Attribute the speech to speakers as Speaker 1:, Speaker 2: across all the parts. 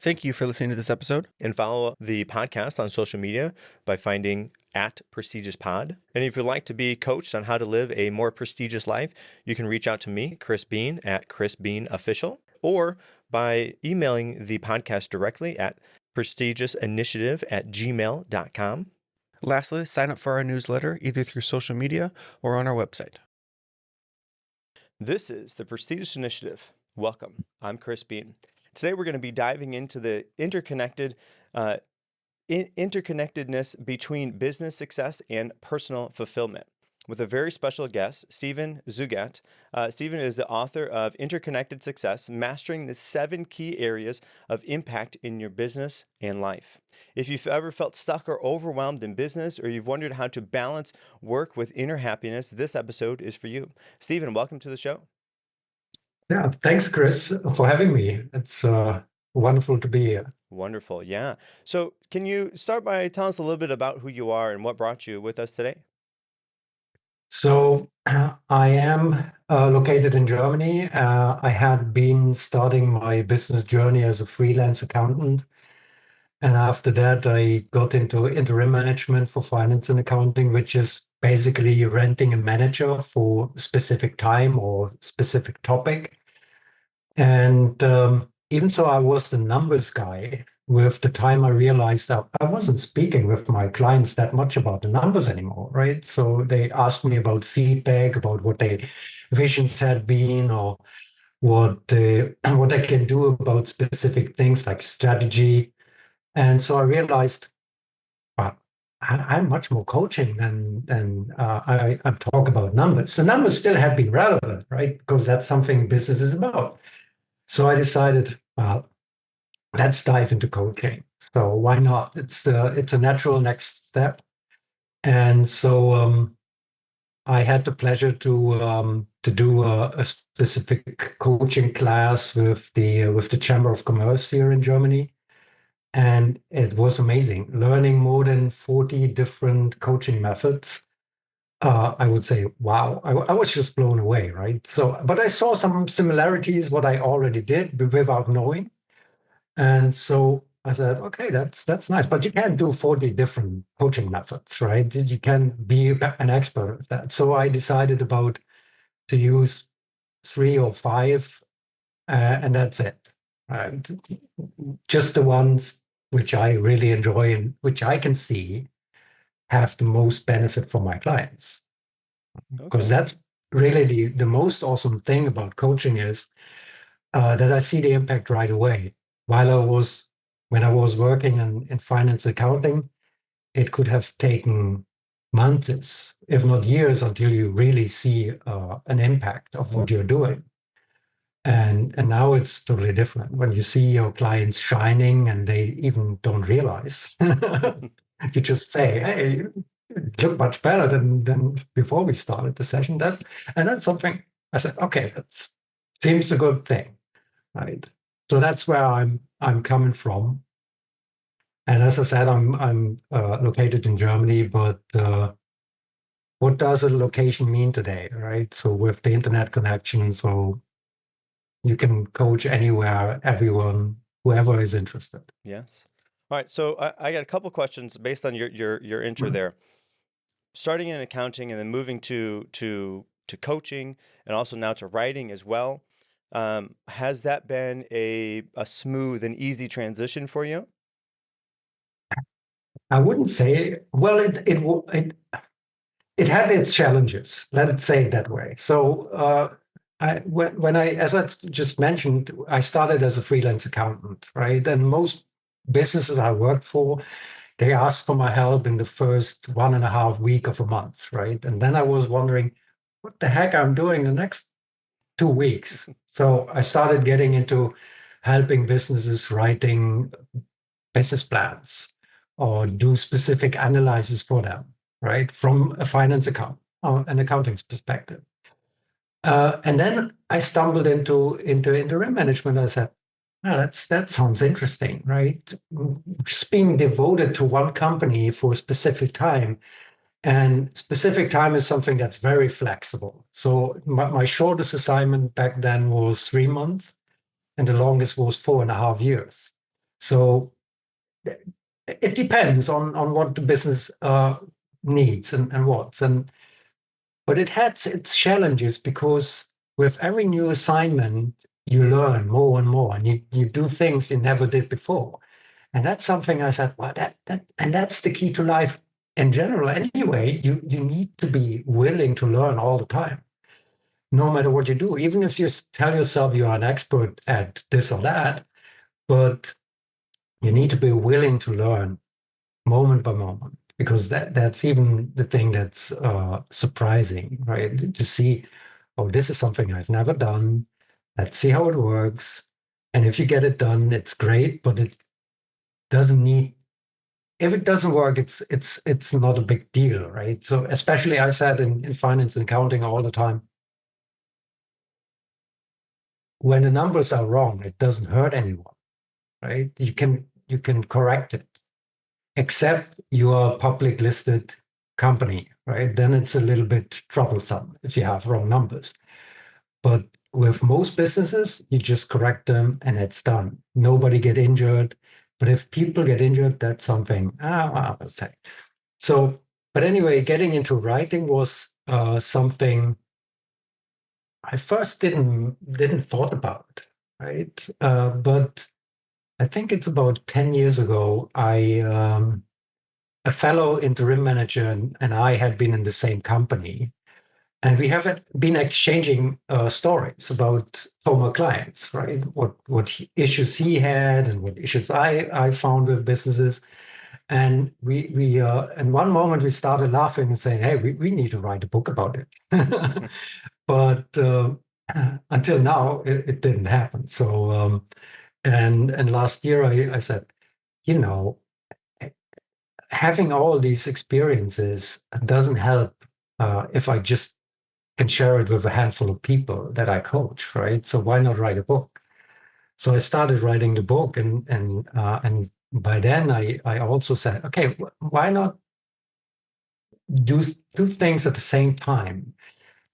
Speaker 1: Thank you for listening to this episode, and follow the podcast on social media by finding @Prestigious_pod. And if you'd like to be coached on how to live a more prestigious life, you can reach out to me, Chris Bean, @ChrisBeanOfficial, or by emailing the podcast directly at prestigiousInitiative@gmail.com. Lastly, sign up for our newsletter either through social media or on our website. This is the Prestigious Initiative. Welcome. I'm Chris Bean. Today we're going to be diving into the interconnectedness between business success and personal fulfillment with a very special guest, Stephan Szugat. Stephan is the author of Interconnected Success, Mastering the 7 Key Areas of Impact in Your Business and Life. If you've ever felt stuck or overwhelmed in business, or you've wondered how to balance work with inner happiness, this episode is for you. Stephan, welcome to the show.
Speaker 2: Yeah, thanks, Chris, for having me. It's wonderful to be here.
Speaker 1: Wonderful, yeah. So can you start by telling us a little bit about who you are and what brought you with us today?
Speaker 2: So I am located in Germany. I had been starting my business journey as a freelance accountant. And after that, I got into interim management for finance and accounting, which is basically renting a manager for a specific time or specific topic. And even so, I was the numbers guy. With the time, I realized that I wasn't speaking with my clients that much about the numbers anymore, right? So they asked me about feedback, about what their visions had been, or what what I can do about specific things like strategy. And so I realized, well, I'm much more coaching than I talk about numbers. The numbers still have been relevant, right? Because that's something business is about. So I decided, well, let's dive into coaching. So why not? It's a natural next step. And so I had the pleasure to do a specific coaching class with the Chamber of Commerce here in Germany. And it was amazing, learning more than 40 different coaching methods. I would say, wow, I was just blown away, right? So, but I saw some similarities, what I already did without knowing. And so I said, okay, that's nice, but you can't do 40 different coaching methods, right? You can't be an expert at that. So I decided about to use 3 or 5, and that's it. Right? Just the ones which I really enjoy and which I can see have the most benefit for my clients. Because that's really the most awesome thing about coaching is that I see the impact right away. When I was working in finance accounting, it could have taken months, if not years, until you really see an impact of what you're doing. And now it's totally different when you see your clients shining and they even don't realize. You just say, hey, you look much better than before we started the session. That's something I said, okay, that seems a good thing, right? So that's where I'm coming from. And as I said, I'm located in Germany, but what does a location mean today, right? So with the internet connection, so you can coach anywhere, everyone, whoever is interested.
Speaker 1: Yes. All right. So I got a couple questions based on your intro there. Starting in accounting and then moving to coaching and also now to writing as well. Has that been a smooth and easy transition for you?
Speaker 2: I wouldn't say. Well, it had its challenges. Let's say it that way. So as I just mentioned, I started as a freelance accountant, right? And most businesses I worked for, they asked for my help in the first 1.5 week of a month, right? And then I was wondering, what the heck I'm doing the next 2 weeks. So I started getting into helping businesses writing business plans or do specific analysis for them, right? From a finance account, an accounting perspective. And then I stumbled into interim management. I said, oh, that sounds interesting, right? Just being devoted to one company for a specific time. And specific time is something that's very flexible. So my shortest assignment back then was 3 months, and the longest was 4.5 years. So it depends on what the business needs and wants. But it has its challenges because with every new assignment, you learn more and more, and you do things you never did before. And that's something I said, well, and that's the key to life in general. Anyway, you need to be willing to learn all the time, no matter what you do. Even if you tell yourself you are an expert at this or that, but you need to be willing to learn moment by moment, because that's even the thing that's surprising, right? To see, oh, this is something I've never done. Let's see how it works. And if you get it done, it's great, but it doesn't need if it doesn't work, it's not a big deal, right? So especially I said in finance and accounting all the time, when the numbers are wrong, it doesn't hurt anyone, right? You can correct it, except you are a public listed company, right? Then it's a little bit troublesome if you have wrong numbers. But with most businesses, you just correct them and it's done. Nobody get injured. But if people get injured, that's something I would say. So, but anyway, getting into writing was something I first didn't thought about, right? But I think it's about 10 years ago. I A fellow interim manager and I had been in the same company, and we have been exchanging stories about former clients, right? What issues he had and what issues I found with businesses. And we in one moment we started laughing and saying, "Hey, we need to write a book about it." But until now, it didn't happen. So and last year I said, you know, having all these experiences doesn't help if I just can share it with a handful of people that I coach, right? So why not write a book? So I started writing the book, and by then I also said, okay, why not do two things at the same time?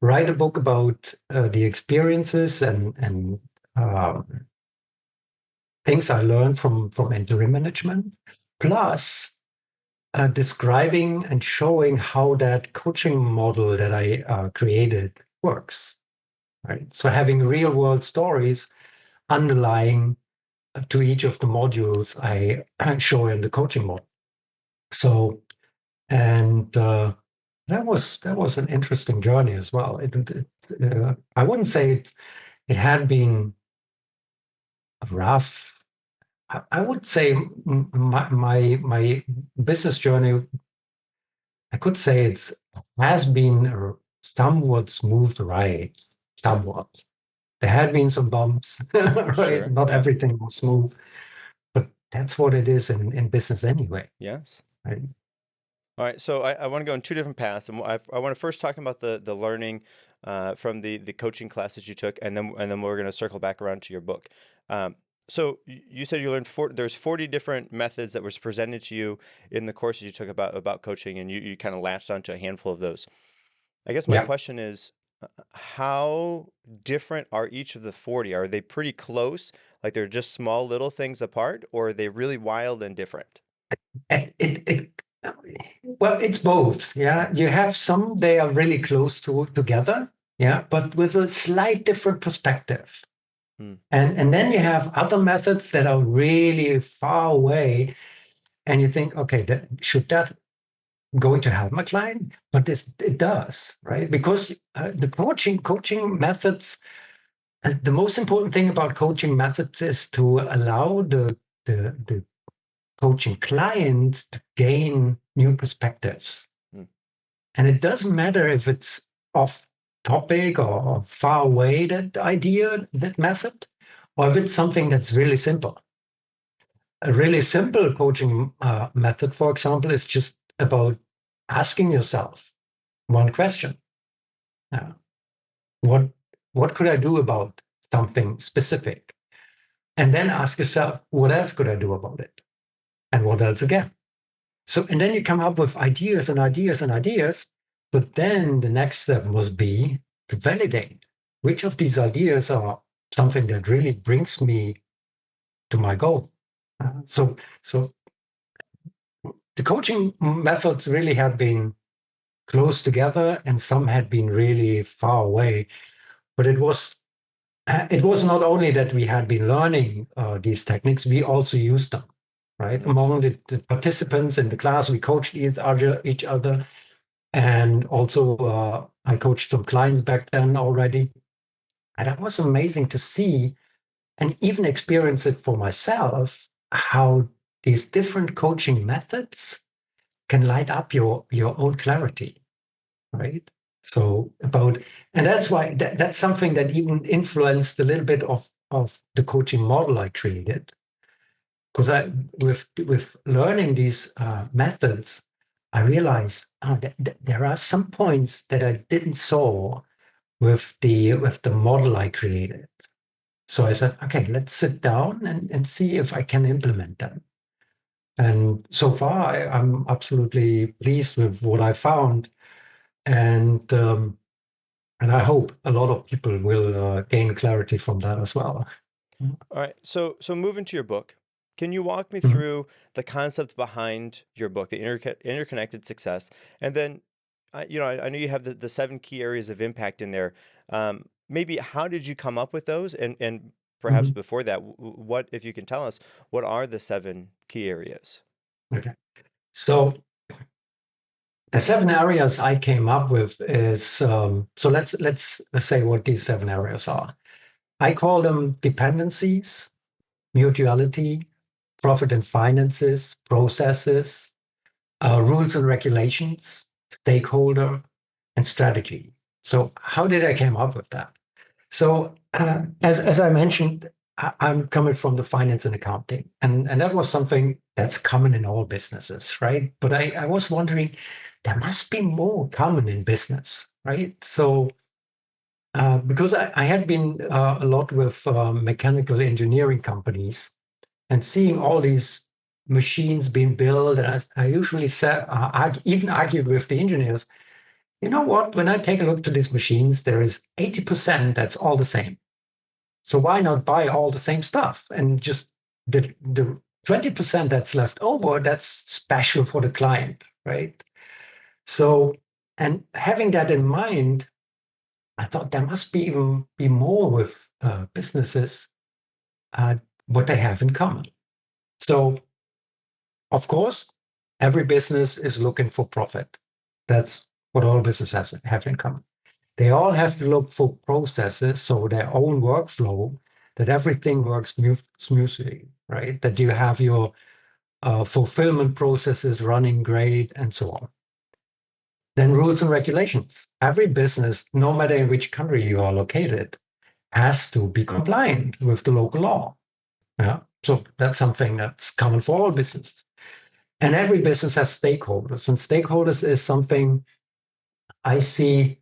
Speaker 2: Write a book about the experiences and um, things I learned from interim management, plus describing and showing how that coaching model that I created works. Right. So having real world stories underlying to each of the modules I show in the coaching model. So and that was an interesting journey as well. I wouldn't say it had been rough. I would say my business journey, I could say it has been a somewhat smooth ride, somewhat. There had been some bumps, right?
Speaker 1: Sure.
Speaker 2: Not
Speaker 1: Yeah.
Speaker 2: everything was smooth, but that's what it is in business anyway,
Speaker 1: Yes.
Speaker 2: right?
Speaker 1: All right, so I want to go in two different paths, and I want to first talk about the learning from the coaching classes you took, and then we're going to circle back around to your book. So you said you learned there's 40 different methods that was presented to you in the courses you took about coaching, and you kind of latched onto a handful of those. I guess my
Speaker 2: Yeah.
Speaker 1: question is, how different are each of the 40? Are they pretty close, like they're just small little things apart, or are they really wild and different?
Speaker 2: It well, it's both. Yeah,
Speaker 1: Mm-hmm.
Speaker 2: you have some they are really close together. Yeah, but with a slight different perspective. And then you have other methods that are really far away, and you think, okay, should that going to help my client? But it does, right? Because the coaching methods, the most important thing about coaching methods is to allow the coaching client to gain new perspectives.
Speaker 1: Mm-hmm.
Speaker 2: And it doesn't matter if it's off topic or far away, that idea, that method, or if it's something that's really simple. A really simple coaching method, for example, is just about asking yourself one question. Uh, what what could I do about something specific? And then ask yourself, what else could I do about it? And what else again? So, and then you come up with ideas and ideas and ideas. But then the next step must be to validate which of these ideas are something that really brings me to my goal. So the coaching methods really had been close together, and some had been really far away. But it was not only that we had been learning these techniques, we also used them, right?
Speaker 1: Mhm.
Speaker 2: Among the participants in the class, we coached each other. And also, I coached some clients back then already. And that was amazing to see and even experience it for myself, how these different coaching methods can light up your own clarity, right? So about, and that's why that's something that even influenced a little bit of the coaching model I created. Because with learning these methods, I realized that there are some points that I didn't saw with the model I created. So I said, okay, let's sit down and see if I can implement them. And so far, I'm absolutely pleased with what I found, and and I hope a lot of people will gain clarity from that as well.
Speaker 1: All right. So moving to your book, can you walk me
Speaker 2: Mhm,
Speaker 1: through the concept behind your book, the interconnected success, and then, I know you have the seven key areas of impact in there. Maybe how did you come up with those, and perhaps
Speaker 2: mhm.
Speaker 1: before that, what if you can tell us what are the seven key areas?
Speaker 2: Okay. So the seven areas I came up with is so let's say what these seven areas are. I call them dependencies, mutuality, profit and finances, processes, rules and regulations, stakeholder, and strategy. So how did I came up with that? So as I mentioned, I'm coming from the finance and accounting, and that was something that's common in all businesses, right? But I was wondering, there must be more common in business, right? So because I had been a lot with mechanical engineering companies and seeing all these machines being built, and I usually said, even argued with the engineers, you know what? When I take a look to these machines, there is 80% that's all the same. So why not buy all the same stuff and just the 20% that's left over, that's special for the client, right? So, and having that in mind, I thought there must be even be more with businesses, uh, what they have in common. So, of course, every business is looking for profit. That's what all businesses have in common. They all have to look for processes, so their own workflow, that everything works smoothly, right? That you have your fulfillment processes running great and so on. Then rules and regulations. Every business, no matter in which country you are located, has to be compliant with the local law. Yeah. So that's something that's common for all businesses. And every business has stakeholders, and stakeholders is something I see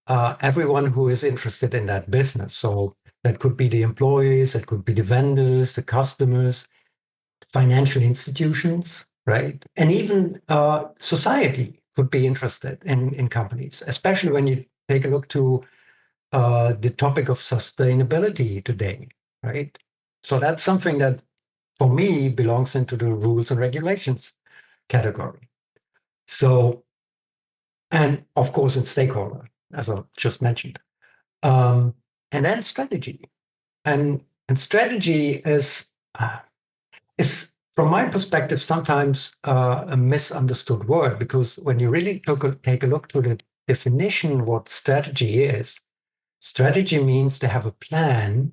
Speaker 2: everyone who is interested in that business. So that could be the employees, that could be the vendors, the customers, financial institutions, right? And even society could be interested in companies, especially when you take a look to the topic of sustainability today, right? So that's something that, for me, belongs into the rules and regulations category. So, and of course, it's stakeholder, as I just mentioned. Um, and then strategy. And strategy uh, is from my perspective sometimes a misunderstood word, because when you really take a look to the definition what strategy is, strategy means to have a plan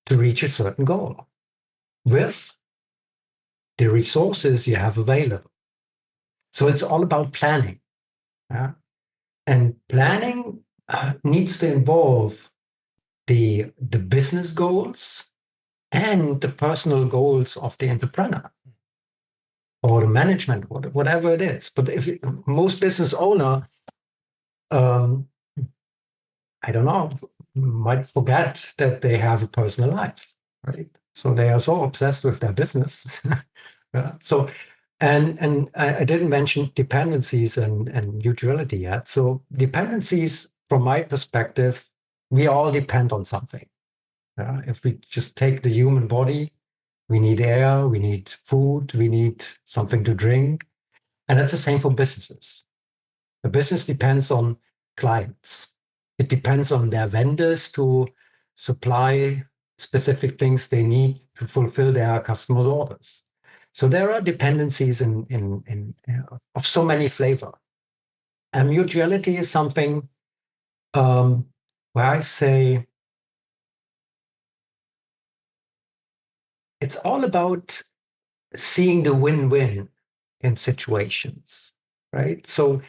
Speaker 2: to reach a certain goal with the resources you have available. So it's all about planning. Yeah? And planning needs to involve the business goals and the personal goals of the entrepreneur or the management, whatever it is. But if most business owner, um, I don't know, might forget that they have a personal life, right? So they are so obsessed with their business. Yeah. So, and I didn't mention dependencies and utility yet. So dependencies, from my perspective, we all depend on something. If we just take the human body, We need air, we need food, we need something to drink. And that's the same for businesses. A business depends on clients. It depends on their vendors to supply specific things they need to fulfill their customers' orders. So there are dependencies of so many flavor. And mutuality is something where I say it's all about seeing the win-win in situations, right? So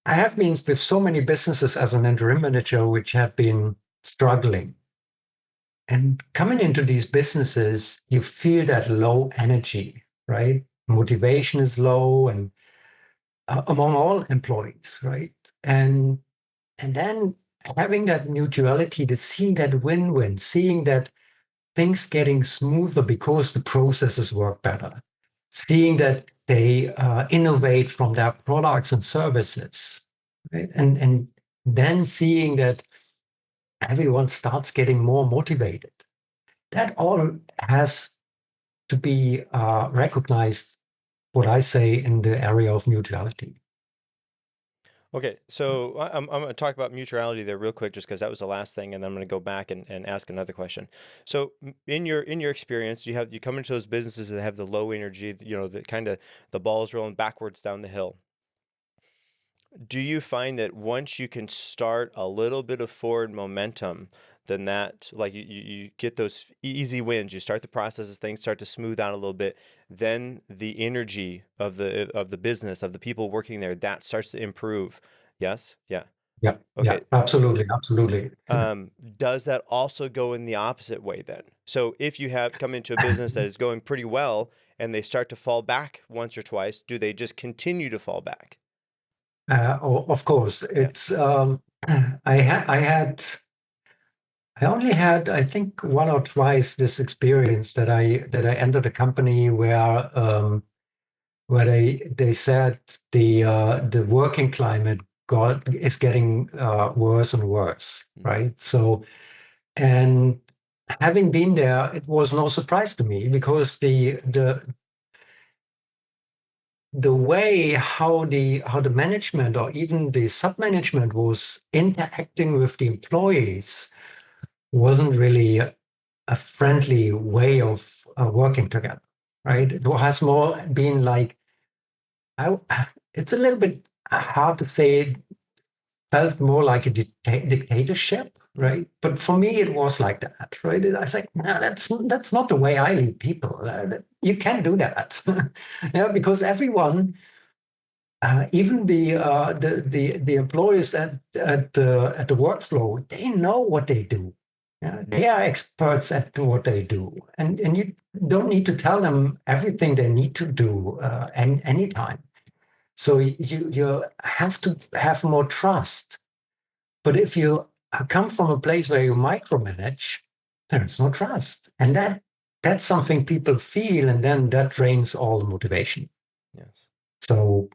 Speaker 2: I have been with so many businesses as an interim manager which have been struggling. And coming into these businesses, you feel that low energy, right? Motivation is low and among all employees, right? And then having that mutuality, to seeing that win-win, seeing that things getting smoother because the processes work better, seeing that they innovate from their products and services, right? And then seeing that everyone starts getting more motivated. That all has to be recognized, what I say, in the area of mutuality.
Speaker 1: Okay, so I'm going to talk about mutuality there real quick, just because that was the last thing, and then I'm going to go back and ask another question. So in your experience, you come into those businesses that have the low energy, the kind of the ball's rolling backwards down the hill. Do you find that once you can start a little bit of forward momentum, then that, like, you get those easy wins, you start the processes, things start to smooth out a little bit, then the energy of the business, of the people working there, that starts to improve. Yes? Yeah.
Speaker 2: Yeah, yeah,
Speaker 1: Okay.
Speaker 2: absolutely, absolutely.
Speaker 1: Does that also go in the opposite way then? So if you have come into a business that is going pretty well and they start to fall back once or twice, do they just continue to fall back?
Speaker 2: Of course,
Speaker 1: Yeah.
Speaker 2: it's I only had, I think, one or twice this experience that I entered a company where they said the working climate is getting worse and worse,
Speaker 1: Mm.
Speaker 2: right? So, and having been there, it was no surprise to me because the way how the management or even the sub-management was interacting with the employees wasn't really a friendly way of working together, right? It has more been like, I, it's a little bit hard to say. It felt more like a dictatorship,
Speaker 1: Mm.
Speaker 2: right? But for me, it was like that, right? I was like, no, that's not the way I lead people. You can't do that, yeah, because everyone, even the employees at the workflow, they know what they do. Yeah, they are experts at what they do, and you don't need to tell them everything they need to do anytime. So you have to have more trust. But if you come from a place where you micromanage, there's no trust, and that's something people feel, and then that drains all the motivation.
Speaker 1: Yes.
Speaker 2: So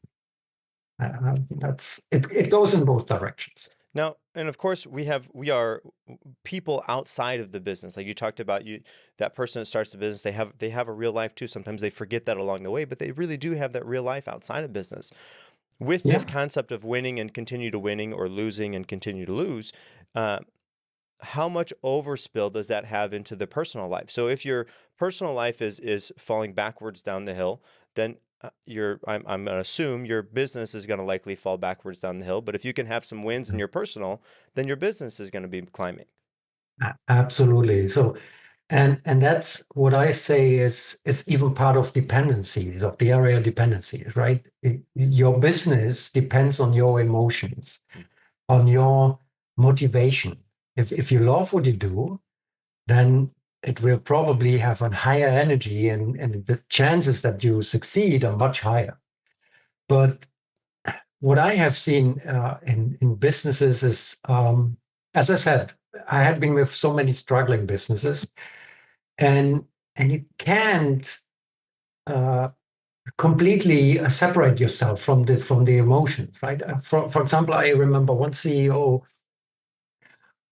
Speaker 2: that's it. It goes in both directions.
Speaker 1: Now, and of course, we are people outside of the business. Like you talked about, that person that starts the business, they have a real life too. Sometimes they forget that along the way, but they really do have that real life outside of business. With this
Speaker 2: Yeah.
Speaker 1: concept of winning and continue to winning, or losing and continue to lose, uh, how much overspill does that have into the personal life? So if your personal life is falling backwards down the hill, then I'm going to assume your business is going to likely fall backwards down the hill. But if you can have some wins in your personal, then your business is going to be climbing.
Speaker 2: Absolutely. So, and that's what I say is even part of dependencies of the area dependencies, right? Your business depends on your emotions,
Speaker 1: Mm.
Speaker 2: on your motivation. If you love what you do, then it will probably have a higher energy, and the chances that you succeed are much higher. But what I have seen in businesses is, as I said, I had been with so many struggling businesses, and you can't uh, completely separate yourself from the emotions, right? For example, I remember one CEO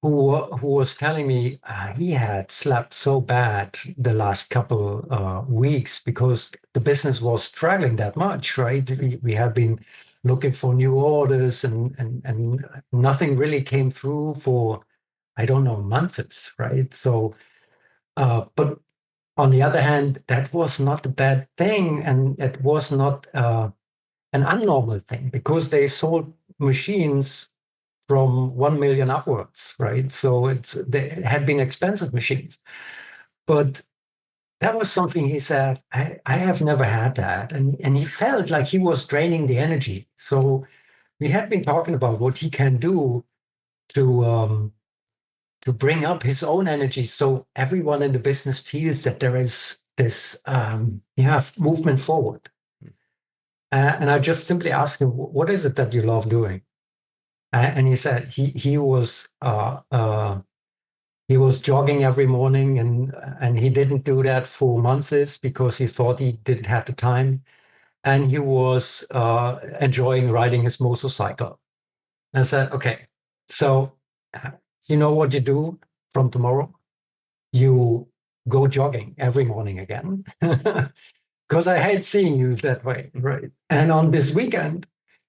Speaker 2: who was telling me he had slept so bad the last couple weeks because the business was struggling that much, right? We have been looking for new orders and nothing really came through for, I don't know, months, right? So, but on the other hand, that was not a bad thing, and it was not an abnormal thing because they sold machines from 1 million upwards, right? So they had been expensive machines. But that was something he said, I have never had that. And he felt like he was draining the energy. So we had been talking about what he can do to to bring up his own energy so everyone in the business feels that there is this movement forward. And I just simply asked him, what is it that you love doing? And he said he was jogging every morning, and he didn't do that for months because he thought he didn't have the time. And he was enjoying riding his motorcycle. And I said, okay, so you know what you do from tomorrow? You go jogging every morning again. Because I hate seeing you that way, right? And on this weekend,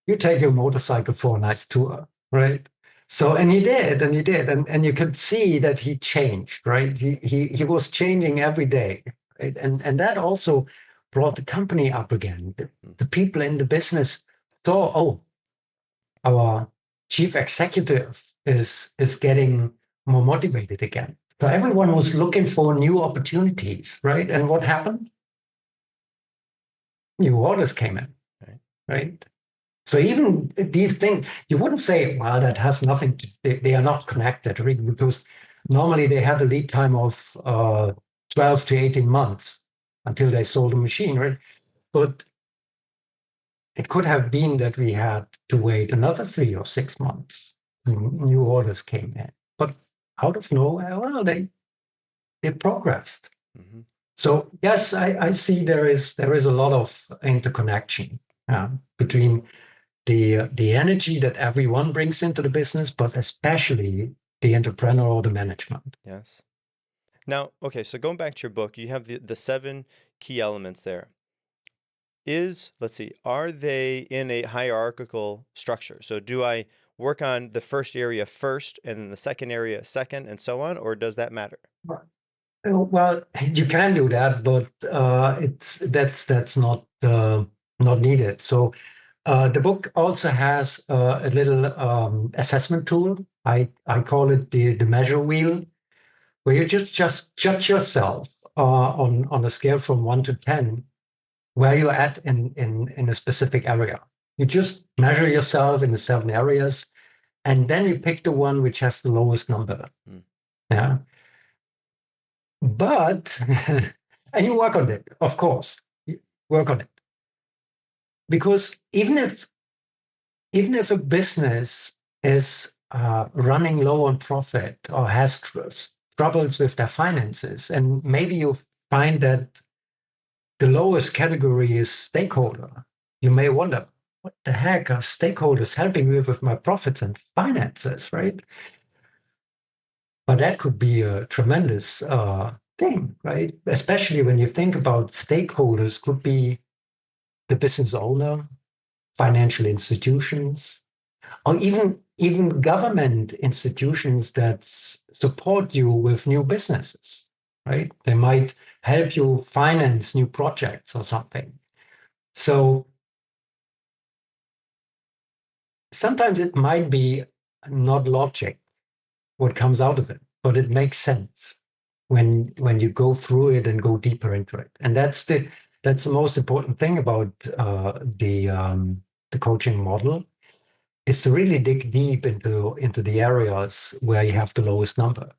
Speaker 2: you take your motorcycle for a nice tour, right? So, and he did, and you could see that he changed, right? He was changing every day, right? And that also brought the company up again. The people in the business saw, oh, our chief executive is getting more motivated again. So everyone was looking for new opportunities, right? And what happened? New orders came in,
Speaker 1: Right.
Speaker 2: right? So even these things, you wouldn't say, well, that has nothing to, they are not connected, right? Because normally they had a lead time of 12 to 18 months until they sold a machine, right? But it could have been that we had to wait another 3 or 6 months. New orders came in. But out of nowhere, well, they progressed.
Speaker 1: Mm-hmm.
Speaker 2: So yes, I see there is a lot of interconnection between the energy that everyone brings into the business, but especially the entrepreneur or the management.
Speaker 1: Yes. Now, okay, so going back to your book, you have the seven key elements there. Let's see, are they in a hierarchical structure? So do I work on the first area first and then the second area second and so on, or does that matter?
Speaker 2: Well, you can do that, but that's not needed. So the book also has a little assessment tool. I call it the measure wheel, where you just judge yourself on a scale from 1 to 10, where you're at in a specific area. You just measure yourself in the 7 areas, and then you pick the one which has the lowest number.
Speaker 1: Mm.
Speaker 2: Yeah. But and you work on it, of course. You work on it. Because even if a business is running low on profit or has troubles with their finances, and maybe you find that the lowest category is stakeholder, you may wonder, what the heck are stakeholders helping me with my profits and finances, right? But that could be a tremendous thing, right? Especially when you think about stakeholders, could be the business owner, financial institutions, or even government institutions that support you with new businesses, right? They might help you finance new projects or something. So sometimes it might be not logic what comes out of it, but it makes sense when you go through it and go deeper into it. And that's the most important thing about the coaching model, is to really dig deep into the areas where you have the lowest number.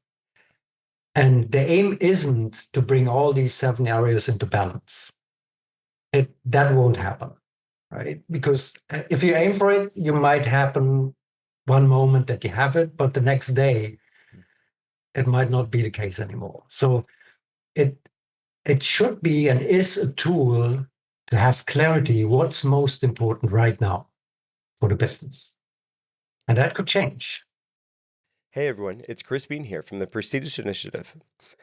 Speaker 2: And the aim isn't to bring all these 7 areas into balance. That won't happen, right? Because if you aim for it, you might happen one moment that you have it, but the next day it might not be the case anymore. So it it should be and is a tool to have clarity what's most important right now for the business. And that could change.
Speaker 1: Hey everyone, it's Chris Bean here from the Prestige Initiative.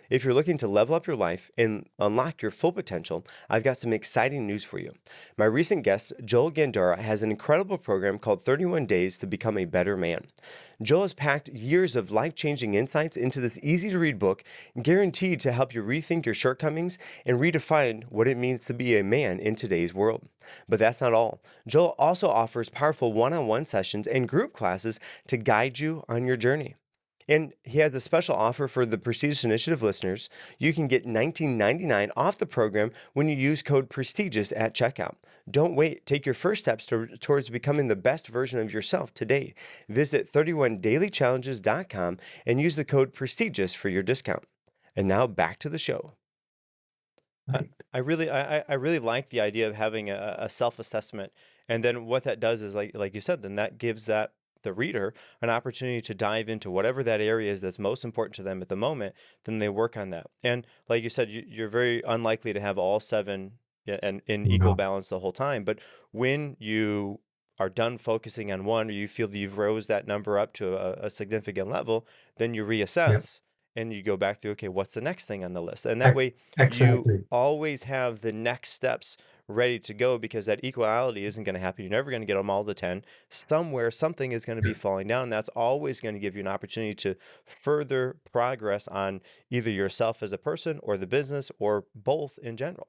Speaker 1: If you're looking to level up your life and unlock your full potential, I've got some exciting news for you. My recent guest, Joel Gandara, has an incredible program called 31 Days to Become a Better Man. Joel has packed years of life-changing insights into this easy-to-read book, guaranteed to help you rethink your shortcomings and redefine what it means to be a man in today's world. But that's not all. Joel also offers powerful one-on-one sessions and group classes to guide you on your journey. And he has a special offer for the Prestige Initiative listeners. You can get $19.99 off the program when you use code PRESTIGIOUS at checkout. Don't wait. Take your first steps towards becoming the best version of yourself today. Visit 31dailychallenges.com and use the code PRESTIGIOUS for your discount. And now back to the show. I really like the idea of having a self-assessment, and then what that does is like you said, then that gives the reader an opportunity to dive into whatever that area is that's most important to them at the moment. Then they work on that, and like you said, you're very unlikely to have all seven and in equal
Speaker 2: No.
Speaker 1: balance the whole time. But when you are done focusing on one, or you feel that you've rose that number up to a significant level, then you
Speaker 2: Yeah.
Speaker 1: reassess and you go back through, okay, what's the next thing on the list? And that way you
Speaker 2: Exactly.
Speaker 1: always have the next steps ready to go, because that equality isn't going to happen. You're never going to get them all to 10. Somewhere, something is going to be falling down. That's always going to give you an opportunity to further progress on either yourself as a person or the business or both in general.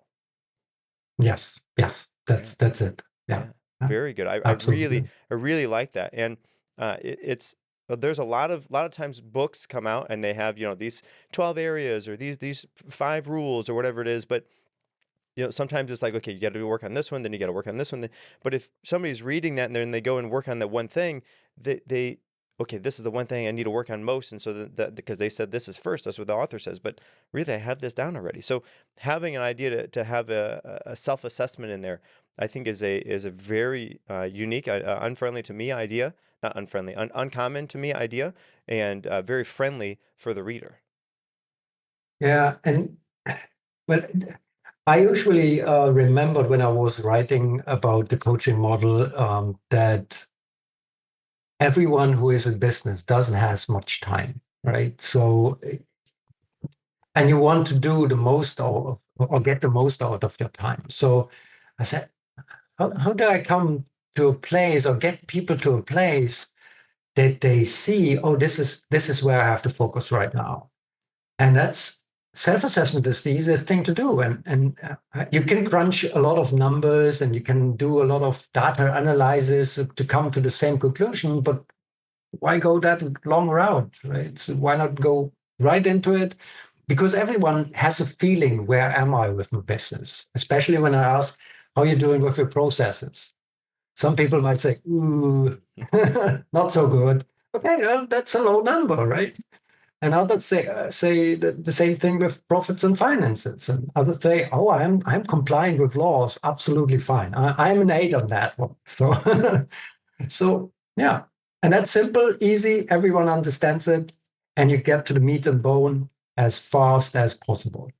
Speaker 2: Yes. Yes.
Speaker 1: Yeah.
Speaker 2: That's it. Yeah.
Speaker 1: Yeah.
Speaker 2: Yeah.
Speaker 1: Very good.
Speaker 2: Absolutely.
Speaker 1: I really like that. And it's there's a lot of times books come out and they have, these 12 areas or these 5 rules or whatever it is, but sometimes it's like, okay, you got to work on this one, then you got to work on this one. But if somebody's reading that and then they go and work on that one thing, they okay, this is the one thing I need to work on most. And so that because they said this is first, that's what the author says. But really, I have this down already. So having an idea to have a self-assessment in there, I think is a very unique, unfriendly to me idea, not unfriendly, uncommon to me idea, and very friendly for the reader.
Speaker 2: Yeah. And but I usually remembered when I was writing about the coaching model that everyone who is in business doesn't have much time, right? So, and you want to do the most out of, or get the most out of your time. So I said, how do I come to a place or get people to a place that they see, oh, this is where I have to focus right now? And that's self-assessment is the easiest thing to do. And you can crunch a lot of numbers and you can do a lot of data analysis to come to the same conclusion, but why go that long route, right? So why not go right into it? Because everyone has a feeling, where am I with my business? Especially when I ask, how are you doing with your processes? Some people might say, ooh, not so good. Okay, well, that's a low number, right? And others say the same thing with profits and finances. And others say, oh, I'm complying with laws, absolutely fine. I'm an 8 on that one. So so yeah, and that's simple, easy. Everyone understands it, and you get to the meat and bone as fast as possible.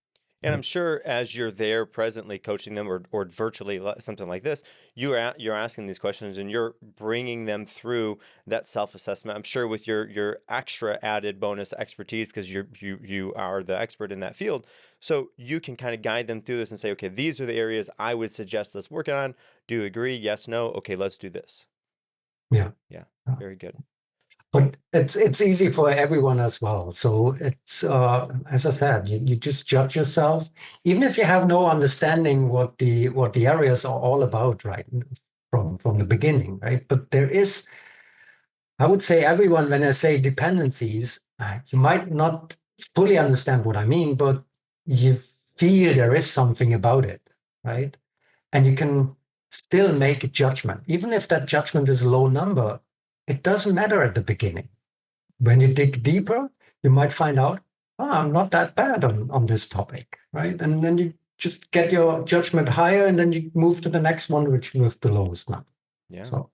Speaker 1: And I'm sure as you're there presently coaching them, or virtually something like this, you're asking these questions and you're bringing them through that self-assessment. I'm sure with your extra added bonus expertise, because you are the expert in that field. So you can kind of guide them through this and say, okay, these are the areas I would suggest let's work on. Do you agree? Yes, no. Okay, let's do this.
Speaker 2: Yeah.
Speaker 1: Yeah, very good.
Speaker 2: But it's easy for everyone as well. So it's as I said, you just judge yourself, even if you have no understanding what the areas are all about, right? From the beginning, right? But there is, I would say, everyone, when I say dependencies, you might not fully understand what I mean, but you feel there is something about it, right? And you can still make a judgment, even if that judgment is a low number. It doesn't matter at the beginning. When you dig deeper, you might find out, oh, I'm not that bad on this topic, right? And then you just get your judgment higher, and then you move to the next one, which with the lowest number.
Speaker 1: Yeah.
Speaker 2: So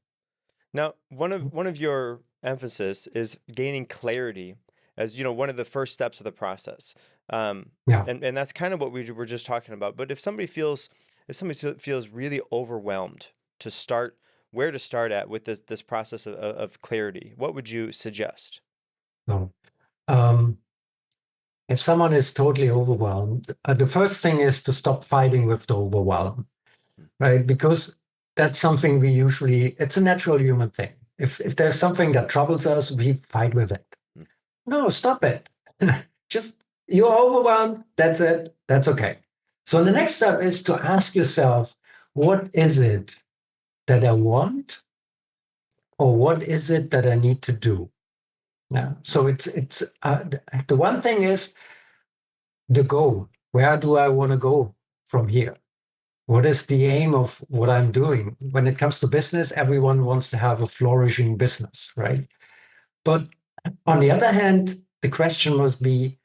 Speaker 1: Now, one of your emphasis is gaining clarity as, one of the first steps of the process.
Speaker 2: yeah,
Speaker 1: And that's kind of what we were just talking about. But if somebody feels really overwhelmed to start, where to start at with this process of clarity, what would you suggest?
Speaker 2: So, um, if someone is totally overwhelmed, the first thing is to stop fighting with the overwhelm, right? Because that's something we usually, it's a natural human thing. If there's something that troubles us, we fight with it.
Speaker 1: Mm,
Speaker 2: No, stop it. Just, you're overwhelmed. That's it. That's okay. So the next step is to ask yourself, what is it that I want, or what is it that I need to do? Yeah. So the one thing is the goal. Where do I want to go from here? What is the aim of what I'm doing? When it comes to business, everyone wants to have a flourishing business, right? But on the other hand, the question must be,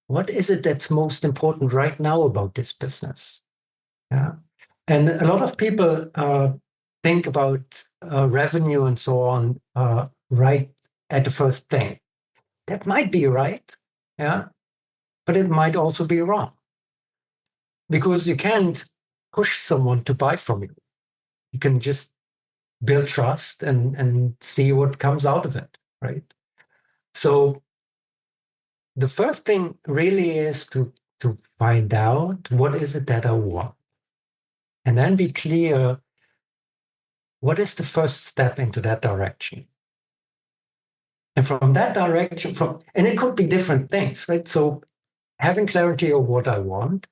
Speaker 2: what is it that's most important right now about this business? Yeah. And a lot of people think about revenue and so on right at the first thing. That might be right, yeah, but it might also be wrong because you can't push someone to buy from you. You can just build trust and see what comes out of it, right? So the first thing really is to find out what is it that I want, and then be clear what is the first step into that direction. And from that direction, and it could be different things, right? So having clarity of what I want,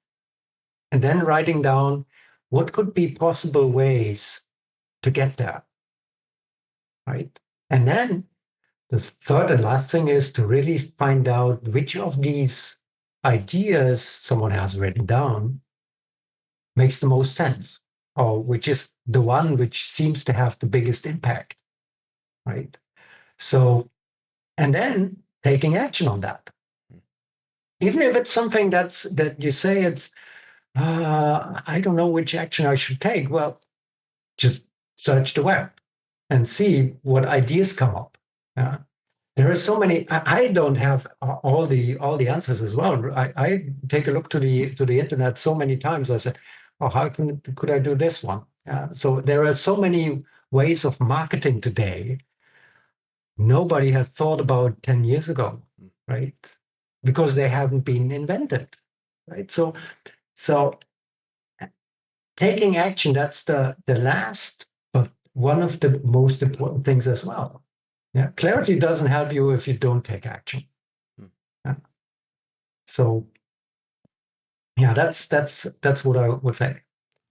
Speaker 2: and then writing down what could be possible ways to get there, right? And then the third and last thing is to really find out which of these ideas someone has written down makes the most sense, or which is the one which seems to have the biggest impact, right? So, and then taking action on that. Even if it's something that you say it's, I don't know which action I should take. Well, just search the web and see what ideas come up. Uh, there are so many. I don't have all the answers as well. I take a look to the internet so many times. I said, "Oh, how could I do this one?" So there are so many ways of marketing today. Nobody had thought about 10 years ago,
Speaker 1: mm,
Speaker 2: right? Because they haven't been invented, right? So taking action, that's the last, but one of the most important things as well. Yeah, clarity doesn't help you if you don't take action.
Speaker 1: mm.
Speaker 2: Yeah. So yeah, that's what I would say.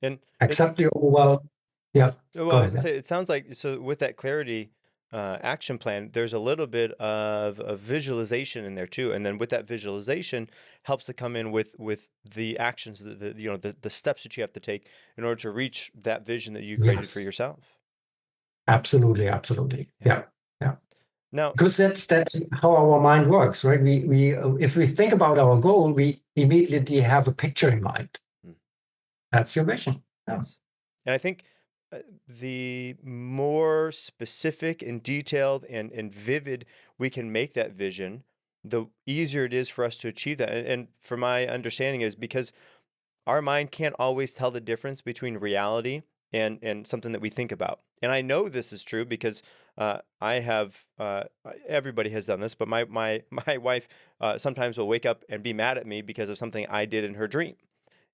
Speaker 1: And it,
Speaker 2: Accept the overwhelm. Yeah,
Speaker 1: well,
Speaker 2: go
Speaker 1: I was
Speaker 2: ahead.
Speaker 1: gonna
Speaker 2: Yeah.
Speaker 1: say, it sounds like, so with that clarity action plan, there's a little bit of visualization in there too, and then with that visualization helps to come in with the actions, the steps that you have to take in order to reach that vision that you created for
Speaker 2: Yes,
Speaker 1: yourself.
Speaker 2: absolutely, absolutely.
Speaker 1: Yeah.
Speaker 2: Yeah, yeah.
Speaker 1: Now,
Speaker 2: Because that's how our mind works, right? We if we think about our goal, we immediately have a picture in mind.
Speaker 1: mm,
Speaker 2: That's your vision. Yeah.
Speaker 1: yes, and I think the more specific and detailed and vivid we can make that vision, the easier it is for us to achieve that. And from my understanding is because our mind can't always tell the difference between reality and something that we think about. And I know this is true because I have everybody has done this, but my wife sometimes will wake up and be mad at me because of something I did in her dream.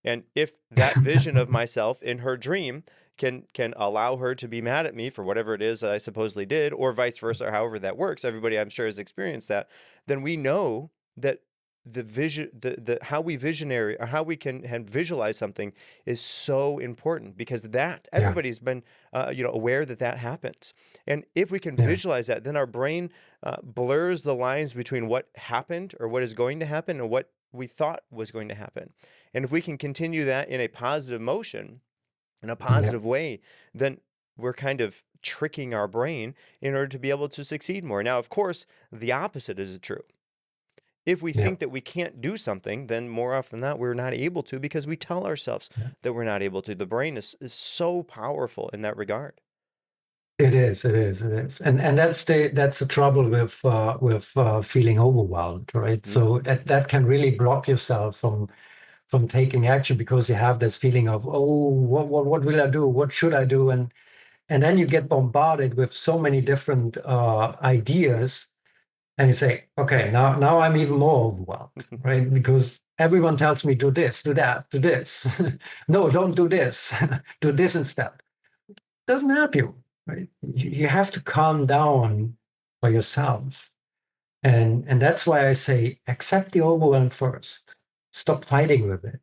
Speaker 1: And if that vision of myself in her dream can allow her to be mad at me for whatever it is that I supposedly did, or vice versa, or however that works, everybody I'm sure has experienced that, then we know that the vision, the how we visionary or how we can visualize something is so important because that
Speaker 2: Yeah.
Speaker 1: everybody's been aware that that happens. And if we can
Speaker 2: Yeah.
Speaker 1: visualize that, then our brain blurs the lines between what happened or what is going to happen and what we thought was going to happen. And if we can continue that in a positive motion, in a
Speaker 2: Yeah.
Speaker 1: positive way, then we're kind of tricking our brain in order to be able to succeed more. Now, of course, the opposite is true. If we
Speaker 2: Yeah.
Speaker 1: think that we can't do something, then more often than not, we're not able to because we tell ourselves
Speaker 2: Yeah.
Speaker 1: that we're not able to. The brain is so powerful in that regard.
Speaker 2: It is. It is. It is. And that's the trouble with feeling overwhelmed, right?
Speaker 1: Mm,
Speaker 2: So that can really block yourself from taking action because you have this feeling of, oh, what will I do? What should I do? And then you get bombarded with so many different ideas And you say, okay, now I'm even more overwhelmed, right? Because everyone tells me do this, do that, do this. No, don't do this. Do this instead. Doesn't help you, right? You have to calm down by yourself. And that's why I say accept the overwhelm first. Stop fighting with it.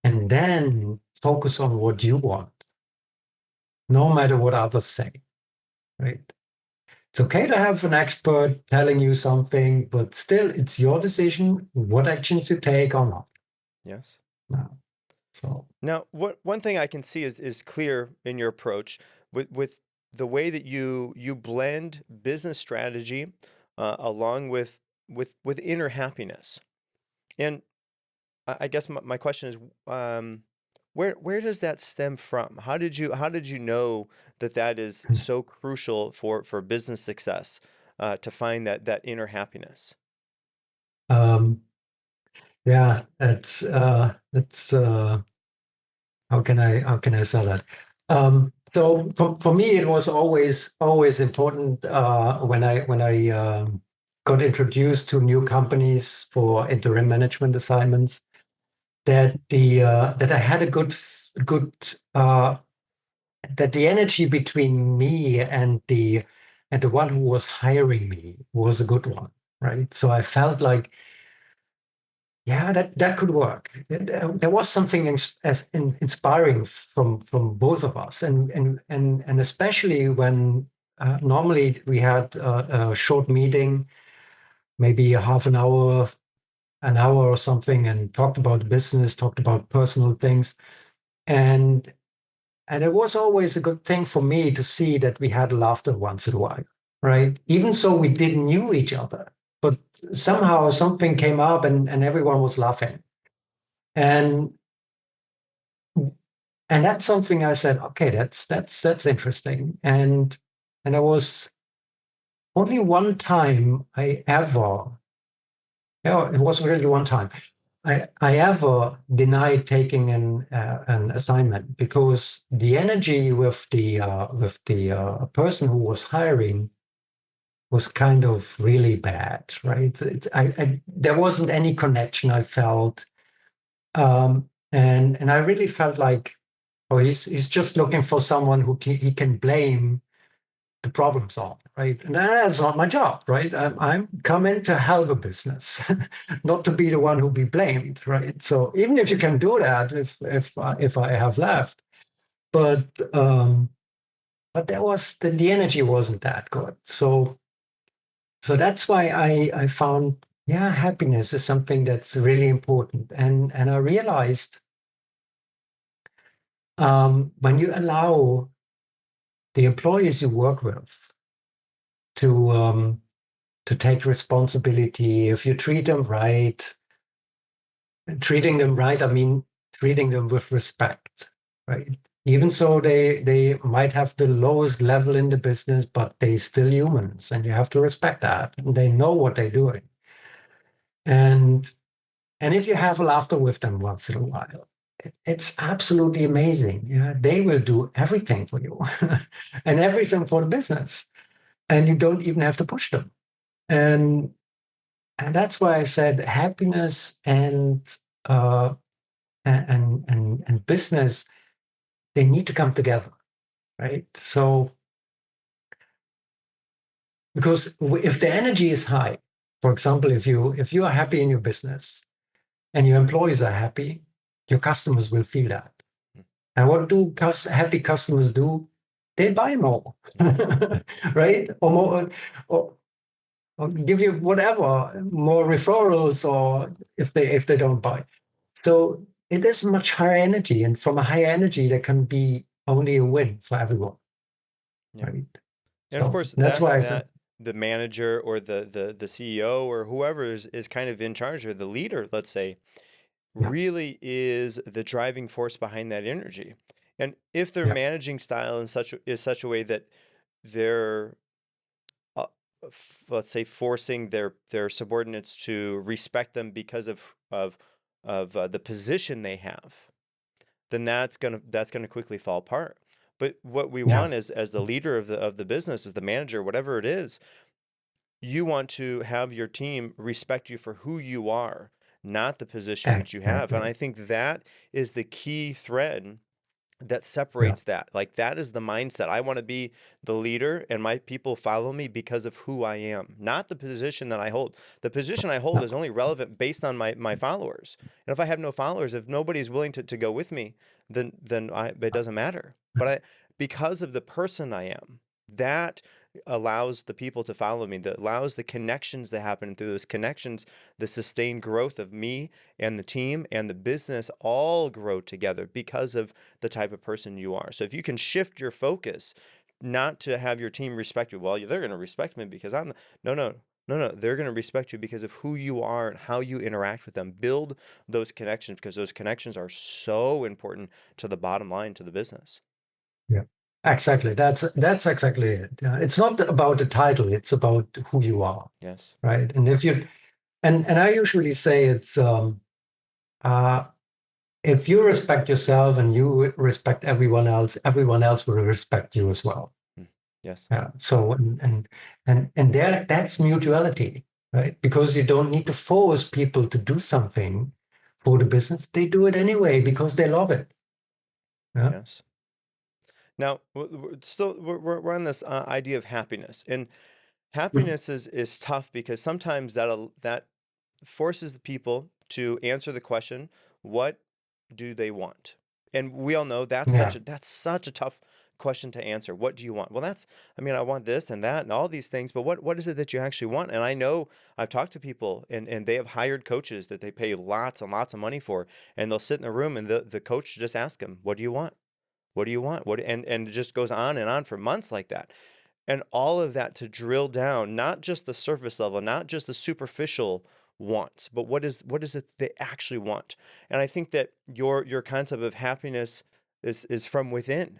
Speaker 2: And then focus on what you want, no matter what others say, right? It's okay to have an expert telling you something, but still, it's your decision what actions you take or not.
Speaker 1: Yes.
Speaker 2: No. So,
Speaker 1: Now, one thing I can see is clear in your approach with the way that you blend business strategy along with inner happiness. And I guess my question is, where does that stem from? How did you know that that is so crucial for business success to find that inner happiness?
Speaker 2: um, yeah, how can I say that? So for me, it was always important when I got introduced to new companies for interim management assignments that I had a good uh, that the energy between me and the one who was hiring me was a good one, right? So I felt like, yeah, that could work. There was something inspiring from both of us, and especially when normally we had a short meeting, maybe a half an hour or something, and talked about business, talked about personal things, and And it was always a good thing for me to see that we had laughter once in a while, right? Even so, we didn't knew each other, but somehow something came up and everyone was laughing. And and that's something I said, okay, that's interesting. And there was only one time I ever, yeah, it was really one time I ever denied taking an assignment because the energy with the person who was hiring was kind of really bad, right? There wasn't any connection I felt, and I really felt like, oh, he's just looking for someone he can blame the problem solve, right? And that's not my job, right? I'm coming to help a business, not to be the one who be blamed, right? So even if you can do that, if I have left, but um, but there was the energy wasn't that good. So that's why I found, yeah, happiness is something that's really important, and I realized when you allow the employees you work with to to take responsibility. If you treating them right, I mean treating them with respect, right? Even so, they might have the lowest level in the business, but they still humans, and you have to respect that. And they know what they're doing, and and if you have laughter with them once in a while, it's absolutely amazing. Yeah, they will do everything for you, and everything for the business, and you don't even have to push them. And And that's why I said happiness uh, and business, they need to come together, right? So because if the energy is high, for example, if you are happy in your business and your employees are happy, your customers will feel that. And what do happy customers do? They buy more, right? Or more, or, or give you whatever, more referrals, or if they don't buy. So it is much higher energy, and from a higher energy, there can be only a win for everyone,
Speaker 1: Yeah.
Speaker 2: right?
Speaker 1: And of
Speaker 2: So
Speaker 1: course
Speaker 2: that's
Speaker 1: that
Speaker 2: why I said,
Speaker 1: that the manager or the CEO or whoever is kind of in charge or the leader, let's say,
Speaker 2: yeah,
Speaker 1: really is the driving force behind that energy. And if their
Speaker 2: yeah,
Speaker 1: managing style is such a way that they're uh, let's say forcing their subordinates to respect them because of the position they have, then that's gonna quickly fall apart. But what we
Speaker 2: yeah,
Speaker 1: want is as the leader of the business, as the manager, whatever it is, you want to have your team respect you for who you are, not the position that you have. And
Speaker 2: Exactly.
Speaker 1: I think that is the key thread that
Speaker 2: Yeah.
Speaker 1: separates that. Like that is the mindset. I want to be the leader and my people follow me because of who I am, not the position that I hold. The position I hold
Speaker 2: Yeah.
Speaker 1: is only relevant based on my followers. And if I have no followers, if nobody's willing to go with me, then it doesn't matter. But because of the person I am, that allows the people to follow me, that allows the connections to happen. And through those connections, the sustained growth of me and the team and the business all grow together because of the type of person you are. So if you can shift your focus not to have your team respect you, well, they're going to respect me because no, they're going to respect you because of who you are and how you interact with them. Build those connections because those connections are so important to the bottom line, to the business.
Speaker 2: Yeah. Exactly. That's exactly it. It's not about the title, it's about who you are,
Speaker 1: Yes.
Speaker 2: right? And and I usually say it's uh if you respect yourself and you respect everyone else will respect you as well.
Speaker 1: Mm. Yes.
Speaker 2: Yeah. So and there that's mutuality, right? Because you don't need to force people to do something for the business. They do it anyway because they love it. Yeah.
Speaker 1: Yes. Now, we're on this idea of happiness, and
Speaker 2: Mm.
Speaker 1: happiness is tough because sometimes that forces the people to answer the question, what do they want? And we all know
Speaker 2: Yeah.
Speaker 1: that's such a tough question to answer. What do you want? Well, I mean, I want this and that and all these things, but what is it that you actually want? And I know I've talked to people and they have hired coaches that they pay lots and lots of money for, and they'll sit in the room and the coach just asks them, what do you want? What do you want? And it just goes on and on for months like that. And all of that to drill down, not just the surface level, not just the superficial wants, but what is it they actually want? And I think that your concept of happiness is from within.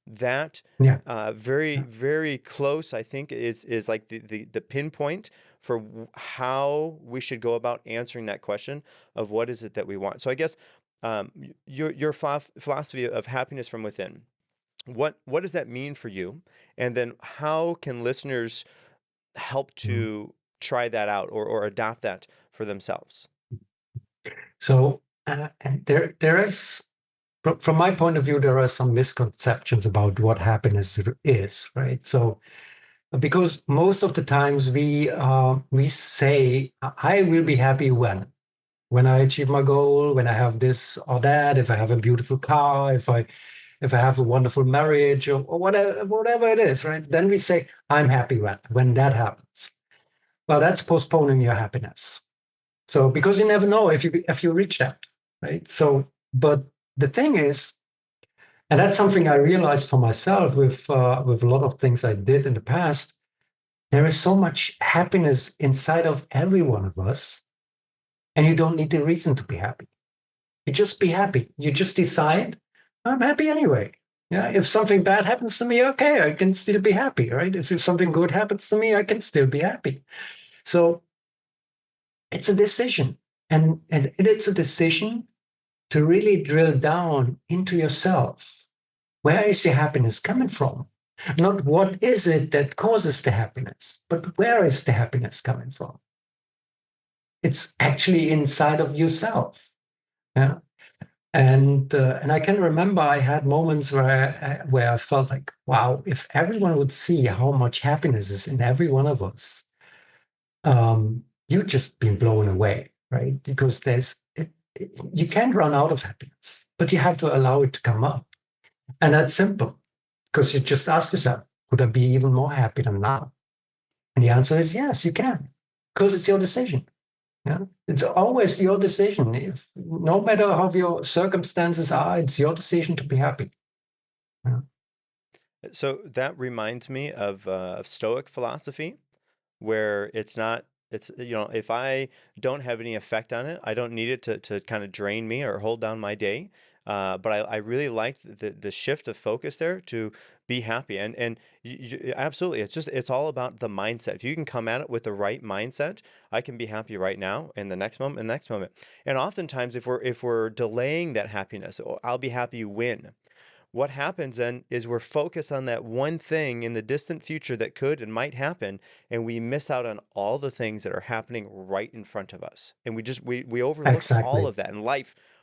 Speaker 1: That
Speaker 2: Yeah.
Speaker 1: very
Speaker 2: Yeah.
Speaker 1: very close, I think, is like the pinpoint for how we should go about answering that question of what is it that we want. So I guess your philosophy of happiness from within, what does that mean for you? And then how can listeners help
Speaker 2: Mm.
Speaker 1: to try that out or adopt that for themselves?
Speaker 2: So and there is from my point of view, there are some misconceptions about what happiness is, right? So because most of the times we say I will be happy when I achieve my goal, when I have this or that, if I have a beautiful car, if I have a wonderful marriage or whatever it is, right? Then we say I'm happy when that happens. Well, that's postponing your happiness. So because you never know if you reach that, right? So, but the thing is, and that's something I realized for myself with a lot of things I did in the past. There is so much happiness inside of every one of us, and you don't need a reason to be happy. You just be happy. You just decide, I'm happy anyway. Yeah. If something bad happens to me, okay, I can still be happy, right? If something good happens to me, I can still be happy. So it's a decision, and it's a decision to really drill down into yourself. Where is your happiness coming from? Not what is it that causes the happiness, but where is the happiness coming from? It's actually inside of yourself. Yeah. And I can remember I had moments where I felt like, wow, if everyone would see how much happiness is in every one of us, you've just been blown away, right? Because you can't run out of happiness, but you have to allow it to come up. And that's simple because you just ask yourself, could I be even more happy than now? And the answer is yes, you can, because it's your decision. Yeah, it's always your decision. If no matter how your circumstances are, it's your decision to be happy. Yeah.
Speaker 1: So that reminds me of Stoic philosophy, where it's if I don't have any effect on it, I don't need it to kind of drain me or hold down my day. But I really liked the shift of focus there to be happy. And absolutely, it's all about the mindset. If you can come at it with the right mindset, I can be happy right now and the next moment and the next moment. And oftentimes if we're delaying that happiness, oh, I'll be happy when. what happens then is we're focused on that one thing in the distant future that could and might happen, and we miss out on all the things that are happening right in front of us. And we overlook all
Speaker 2: Exactly.
Speaker 1: of that. And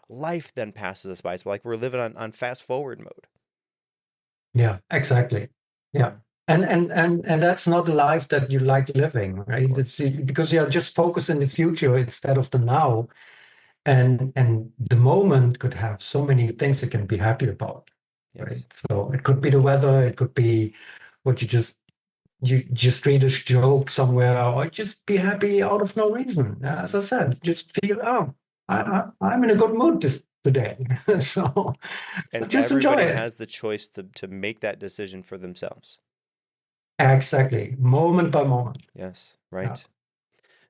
Speaker 1: life then passes us by. It's like we're living on fast forward mode.
Speaker 2: Yeah, exactly. Yeah.
Speaker 1: Yeah,
Speaker 2: And that's not a life that you like living,
Speaker 1: of
Speaker 2: right? It's
Speaker 1: course.
Speaker 2: because you're just focused in the future instead of the now. And the moment could have so many things you can be happy about, right?
Speaker 1: Yes.
Speaker 2: So it could be the weather, it could be what you just read a joke somewhere, or just be happy out of no reason. As
Speaker 1: Mhm.
Speaker 2: I said, just feel, oh, I'm in a good mood today.
Speaker 1: Yes.
Speaker 2: So
Speaker 1: And
Speaker 2: just enjoy
Speaker 1: everybody
Speaker 2: it.
Speaker 1: has the choice to make that decision for themselves.
Speaker 2: Exactly, moment by moment.
Speaker 1: Yes,
Speaker 2: Yeah.
Speaker 1: right.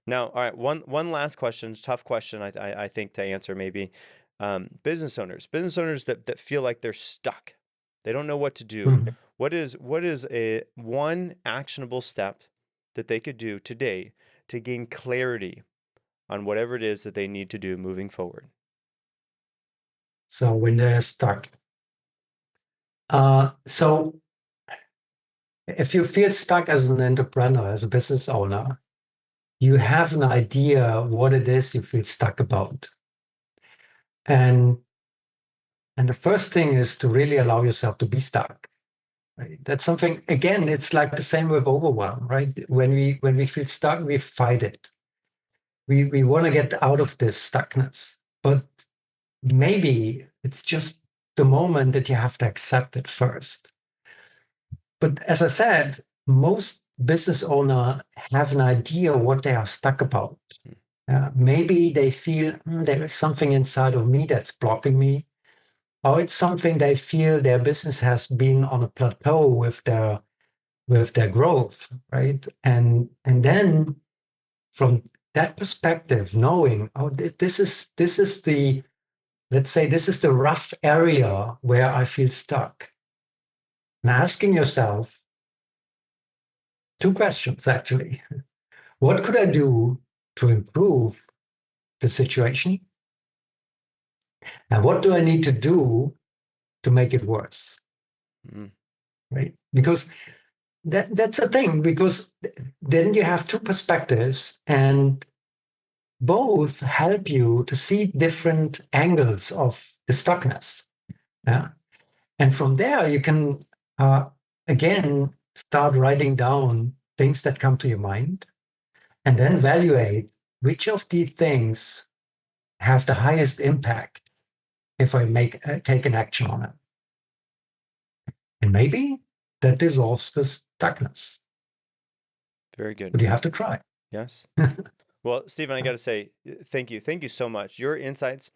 Speaker 1: Now, all right, one last question, tough question, I think to answer maybe. Business owners that feel like they're stuck. They don't know what to do.
Speaker 2: Mhm.
Speaker 1: What is a one actionable step that they could do today to gain clarity on whatever it is that they need to do moving forward?
Speaker 2: So when they're stuck. So if you feel stuck as an entrepreneur, as a business owner, you have an idea what it is you feel stuck about. And and the first thing is to really allow yourself to be stuck. Right? That's something, again, it's like the same with overwhelm, right? When we feel stuck, we fight it. We want to get out of this stuckness. But maybe it's just the moment that you have to accept it first. But as I said, most business owners have an idea what they are stuck about. Maybe they feel there is something inside of me that's blocking me, or it's something they feel their business has been on a plateau with their growth, right? And then from that perspective, knowing, oh, this is the, let's say, this is the rough area where I feel stuck. And asking yourself two questions actually. What could I do to improve the situation? And what do I need to do to make it worse?
Speaker 1: Mm,
Speaker 2: Right? Because that's a thing, because then you have two perspectives and both help you to see different angles of the stuckness. Yeah. And from there, you can uh, again start writing down things that come to your mind and then evaluate which of these things have the highest impact if I take an action on it. And maybe that dissolves the stuckness,
Speaker 1: very good.
Speaker 2: but you have to try.
Speaker 1: Yes. Well, Stephen, I got to say, thank you. Thank you so much. Your insights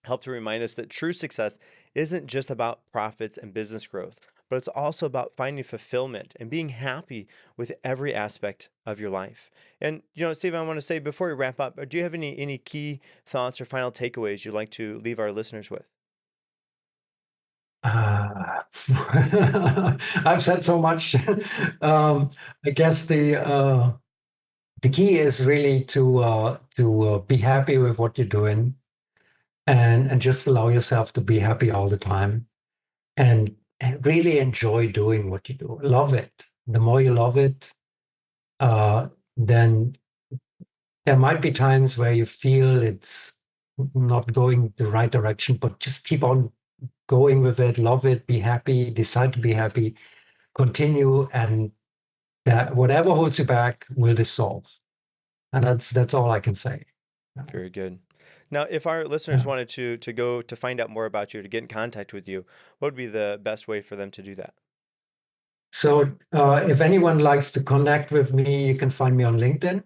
Speaker 1: help to remind us that true success isn't just about profits and business growth, but it's also about finding fulfillment and being happy with every aspect of your life. And, Stephen, I want to say before we wrap up, do you have any key thoughts or final takeaways you'd like to leave our listeners with?
Speaker 2: Uh, I've said so much. I guess the key is really to be happy with what you're doing, and just allow yourself to be happy all the time, and really enjoy doing what you do. Love it. The more you love it, then there might be times where you feel it's not going the right direction, but just keep on going with it. Love it. Be happy. Decide to be happy. Continue, and that whatever holds you back will dissolve. And that's all I can say.
Speaker 1: Very good. Now, if our listeners
Speaker 2: Yeah.
Speaker 1: wanted to go to find out more about you, to get in contact with you, what would be the best way for them to do that?
Speaker 2: So if anyone likes to connect with me, you can find me on LinkedIn.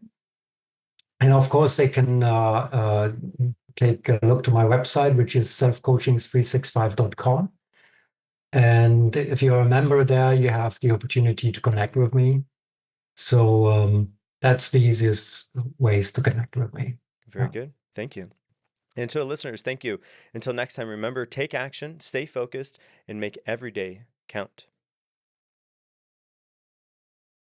Speaker 2: And of course, they can take a look to my website, which is selfcoachings365.com. And if you're a member there, you have the opportunity to connect with me. So that's the easiest ways to connect with me.
Speaker 1: Very
Speaker 2: Yeah.
Speaker 1: good. Thank you. And to listeners, thank you. Until next time, remember, take action, stay focused, and make every day count.